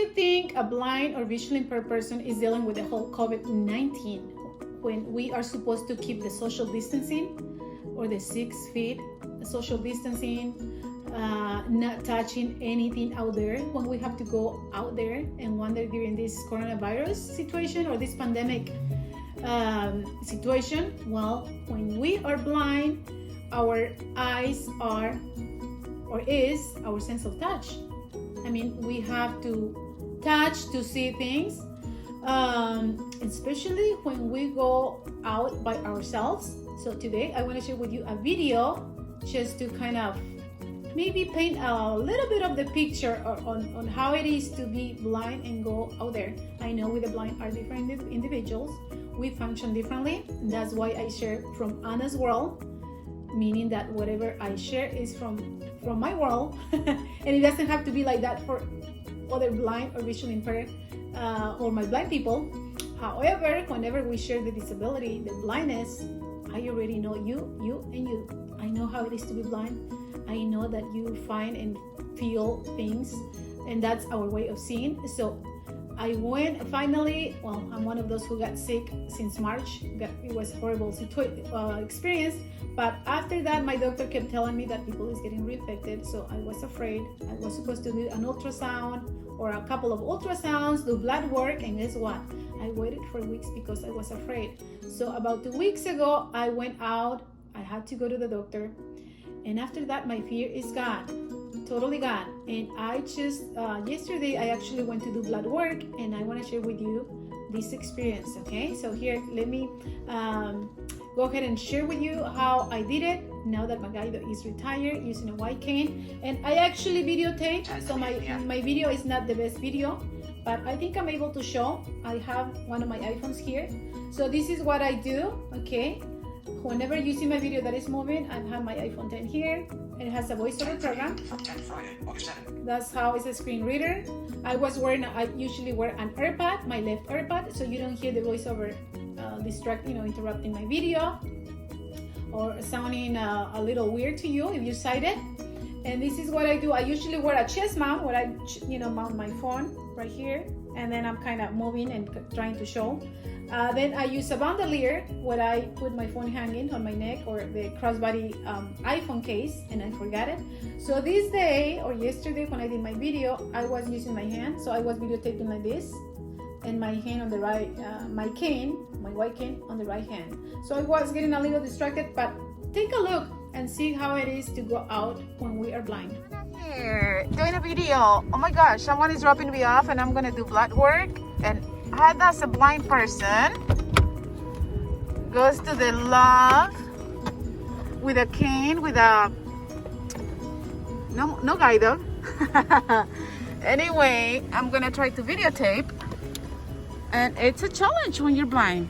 you think a blind or visually impaired person is dealing with the whole COVID-19 when we are supposed to keep the social distancing or the 6 feet social distancing, not touching anything out there, when we have to go out there and wander during this coronavirus situation or this pandemic situation? Well, when we are blind, our eyes are or is our sense of touch. I mean, we have to touch to see things, especially when we go out by ourselves. So today I want to share with you a video just to kind of maybe paint a little bit of the picture on how it is to be blind and go out there. I know we the blind are different individuals. We function differently. That's why I share from Anna's world, meaning that whatever I share is from my world, and it doesn't have to be like that for other blind or visually impaired or my blind people. However, whenever we share the disability, the blindness, I already know you and you. I know how it is to be blind. I know that you find and feel things, and that's our way of seeing. So I went finally, well, I'm one of those who got sick since March. It was a horrible experience. But after that, my doctor kept telling me that people is getting reinfected. So I was afraid. I was supposed to do an ultrasound or a couple of ultrasounds, do blood work. And guess what? I waited for weeks because I was afraid. So about 2 weeks ago, I went out. I had to go to the doctor. And after that, my fear is gone, totally gone. And I just, yesterday, I actually went to do blood work, and I want to share with you this experience, okay? So here, let me go ahead and share with you how I did it now that my guide is retired using a white cane. And I actually videotaped, so my video is not the best video, but I think I'm able to show. I have one of my iPhones here. So this is what I do, okay? Whenever you see my video that is moving, I have my iPhone 10 here. It has a voiceover program. That's how it's a screen reader. I usually wear an AirPod, my left AirPod, so you don't hear the voiceover interrupting my video or sounding a little weird to you if you're sighted. And this is what I do. I usually wear a chest mount where I mount my phone right here, and then I'm kind of moving and trying to show. Then I use a bandolier where I put my phone hanging on my neck or the crossbody iPhone case, and I forgot it. So this day or yesterday when I did my video, I was using my hand. So I was videotaping like this, and my hand on the right, my white cane on the right hand. So I was getting a little distracted, but take a look and see how it is to go out when we are blind. Here, doing a video. Oh my gosh, someone is dropping me off and I'm gonna do blood work. And how does a blind person goes to the lab with a cane, with a no guide dog. Anyway, I'm gonna try to videotape, and it's a challenge when you're blind,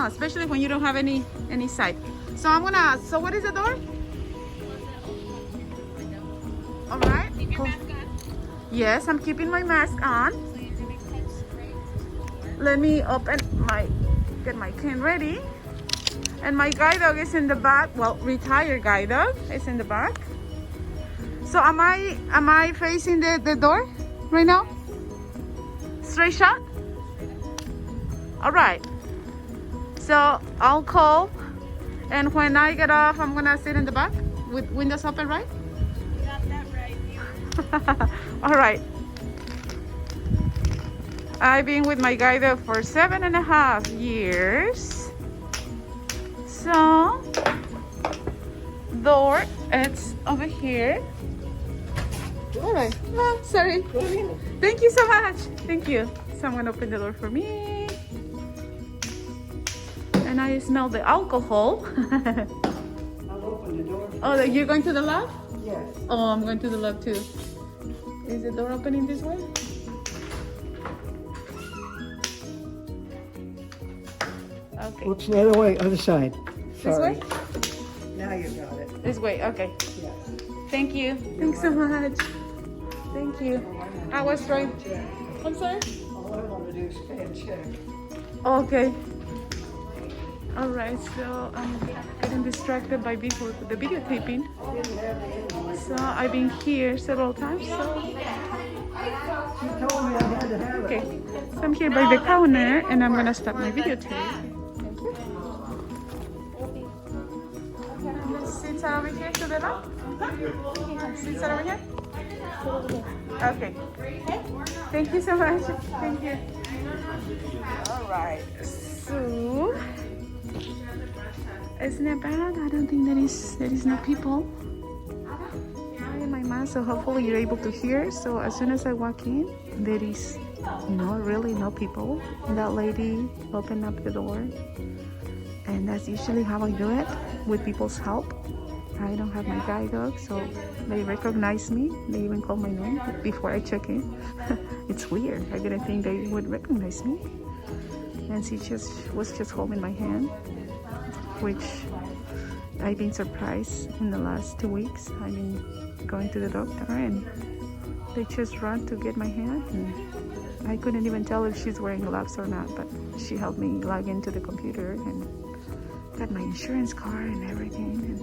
especially when you don't have any sight. So so what is the door? All right. Cool. Yes, I'm keeping my mask on. Let me get my cane ready. And my guide dog is in the back. Well, retired guide dog is in the back. So am I facing the door right now? Straight shot? All right. So I'll call, and when I get off, I'm gonna sit in the back with windows open, right? You got that right. All right. I've been with my guide dog for 7.5 years. So, door, it's over here. All right. Oh, sorry. Thank you so much. Thank you. Someone opened the door for me. And I smell the alcohol. I'll open the door. Oh, you're going to the lab? Yes. Oh, I'm going to the lab too. Is the door opening this way? Okay. Whoops, the other way, other side. This Sorry. way? Now you got it. This way, okay. Yes. Thank you. Thanks so much. Thank you. I was trying. I'm sorry? All I want to do is pay and check. Okay. All right, so I'm getting distracted by the videotaping. So I've been here several times. So She told me I had to have it. Okay, so I'm here by the counter and I'm gonna stop my videotape. Thank you. And the seats are over here to the left? Seats are over here? Okay. Thank you so much. Thank you. Alright, so isn't it bad? I don't think there is no people. I'm in my mask, so hopefully you're able to hear. So as soon as I walk in, there is really no people. That lady opened up the door, and that's usually how I do it with people's help. I don't have my guide dog, so they recognize me. They even call my name before I check in. It's weird. I didn't think they would recognize me. And she was just holding my hand, which I've been surprised in the last 2 weeks. I've been going to the doctor and they just run to get my hand, and I couldn't even tell if she's wearing gloves or not, but she helped me log into the computer and got my insurance card and everything, and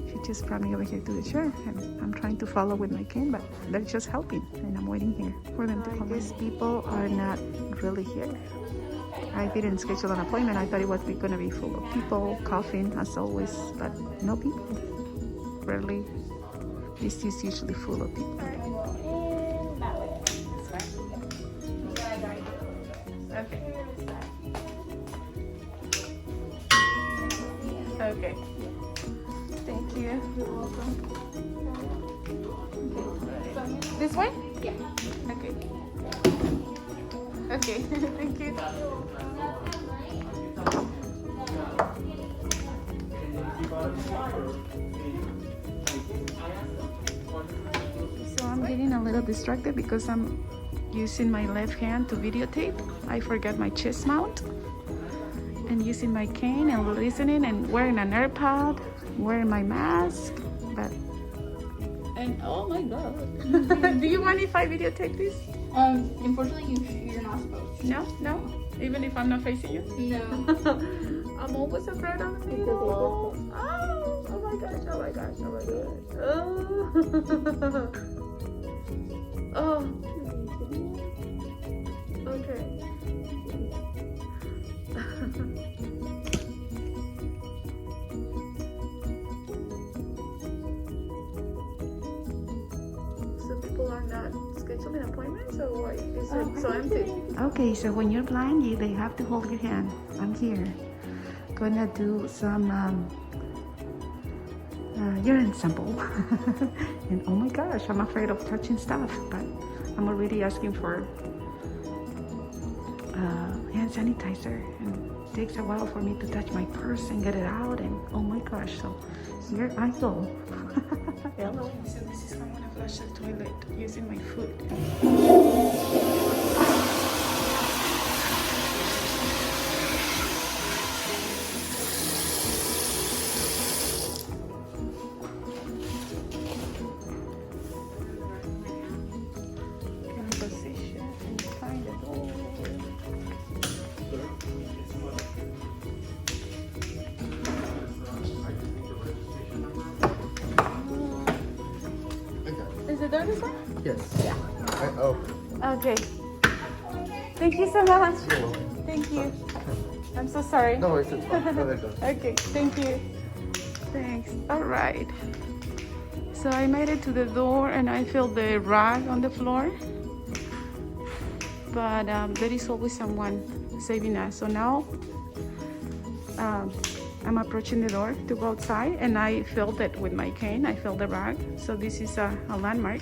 she just brought me over here to the chair, and I'm trying to follow with my cane, but they're just helping, and I'm waiting here for them to come. I guess people are not really here. I didn't schedule an appointment. I thought it was going to be full of people, coughing as always, but no people. Rarely. This is usually full of people. Okay. Okay. Thank you. You're welcome. Okay. This way? Yeah. Okay. Okay. Thank you. So I'm getting a little distracted because I'm using my left hand to videotape. I forgot my chest mount and using my cane and listening and wearing an AirPod, wearing my mask, but oh my god. Do you mind if I videotape this? Unfortunately, you're not supposed to. No? Even if I'm not facing you? No. I'm always afraid of it. Oh my gosh, oh my gosh, oh my gosh. Oh. Okay. So people are not scheduling appointments, or why is it so empty? Okay, so when you're blind, they have to hold your hand. I'm here. Gonna do some urine sample. And oh my gosh, I'm afraid of touching stuff, but I'm already asking for hand sanitizer, and it takes a while for me to touch my purse and get it out, and oh my gosh, so here I go. Hello. So this is how I'm gonna flush the toilet using my foot. Is the door this way? Yes. Yeah. Okay. Thank you so much. Thank you. I'm so sorry. No worries, it's fine. Go ahead, go. Okay, thank you. Thanks. All right. So I made it to the door and I feel the rag on the floor. But there is always someone saving us. So now I'm approaching the door to go outside, and I felt it with my cane. I felt the rag. So this is a landmark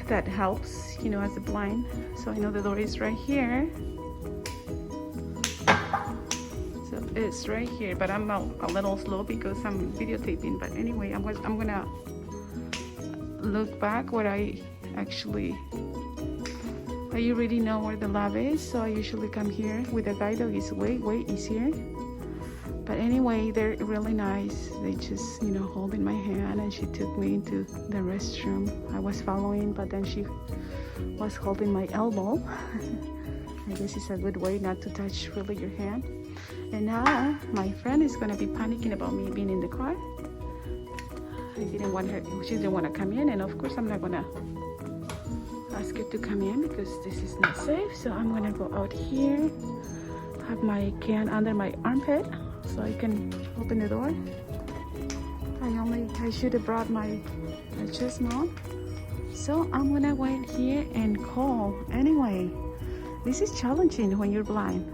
that helps, you know, as a blind. So I know the door is right here. So it's right here, but I'm a little slow because I'm videotaping. But anyway, I'm gonna look back where I already know where the lab is, so I usually come here with a guide dog. It's way easier. But anyway, they're really nice. They just, you know, holding my hand, and she took me into the restroom. I was following, but then she was holding my elbow. I guess it's a good way not to touch really your hand. And now my friend is gonna be panicking about me being in the car. I didn't want her, she didn't want to come in, and of course I'm not gonna ask her to come in because this is not safe. So I'm gonna go out here, have my can under my armpit so I can open the door. I should have brought my chest mount. So I'm gonna wait here and call. Anyway, this is challenging when you're blind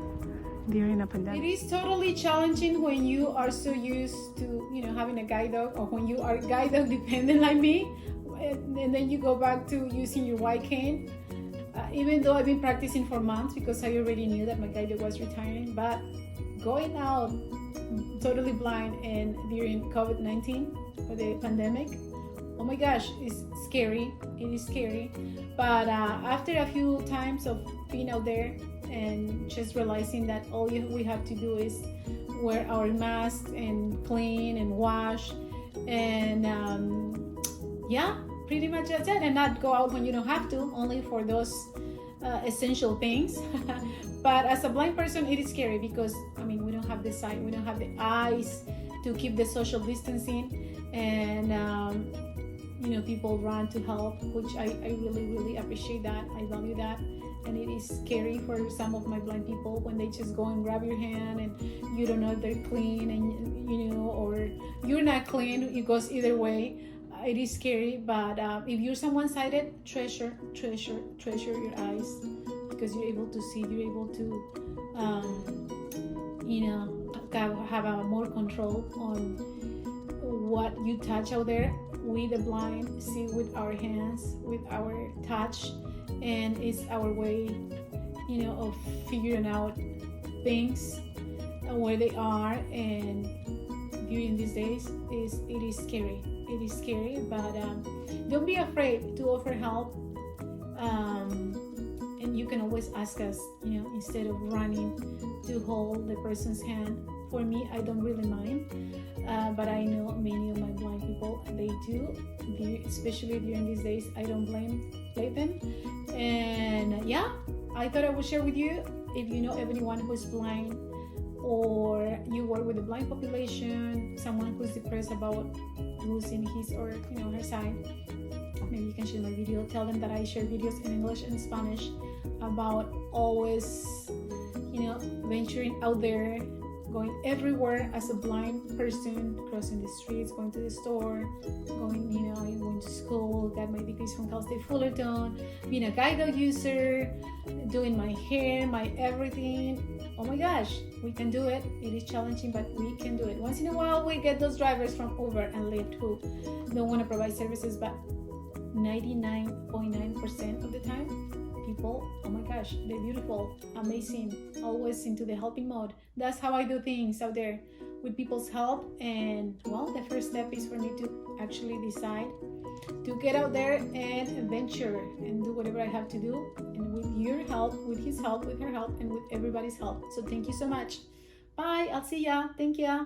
during a pandemic. It is totally challenging when you are so used to, having a guide dog, or when you are guide dog dependent like me, and then you go back to using your white cane. Even though I've been practicing for months because I already knew that my guide dog was retiring, but going out totally blind and during COVID-19 or the pandemic, oh my gosh, it's scary. It is scary. But after a few times of being out there and just realizing that all we have to do is wear our masks and clean and wash, and pretty much that's it, and not go out when you don't have to, only for those essential things. But as a blind person, it is scary because we don't have the sight, we don't have the eyes to keep the social distancing, and people run to help, which I really appreciate that. I value that. And it is scary for some of my blind people when they just go and grab your hand and you don't know if they're clean, and or you're not clean. It goes either way. It is scary, but if you're someone sighted, treasure your eyes, because you're able to see, you're able to have a more control on what you touch out there. We the blind see with our hands, with our touch, and it's our way of figuring out things and where they are. And during these days it is scary, but don't be afraid to offer help, and you can always ask us, instead of running to hold the person's hand. For me, I don't really mind, but I know many of my blind people, they do, especially during these days. I don't blame them. And I thought I would share with you. If you know anyone who's blind, or you work with the blind population, someone who's depressed about losing his or her sight, maybe you can share my video. Tell them that I share videos in English and Spanish about always venturing out there, going everywhere as a blind person, crossing the streets, going to the store, going to school, got my degrees from Cal State Fullerton, being a guide dog user, doing my hair, my everything. Oh my gosh, we can do it. It is challenging, but we can do it. Once in a while, we get those drivers from Uber and Lyft who don't want to provide services, but 99.9% of the time, people, oh my gosh, they're beautiful, amazing, always into the helping mode. That's how I do things out there, with people's help. And the first step is for me to actually decide to get out there and venture and do whatever I have to do, and with your help, with his help, with her help, and with everybody's help. So thank you so much. Bye, I'll see ya. Thank ya.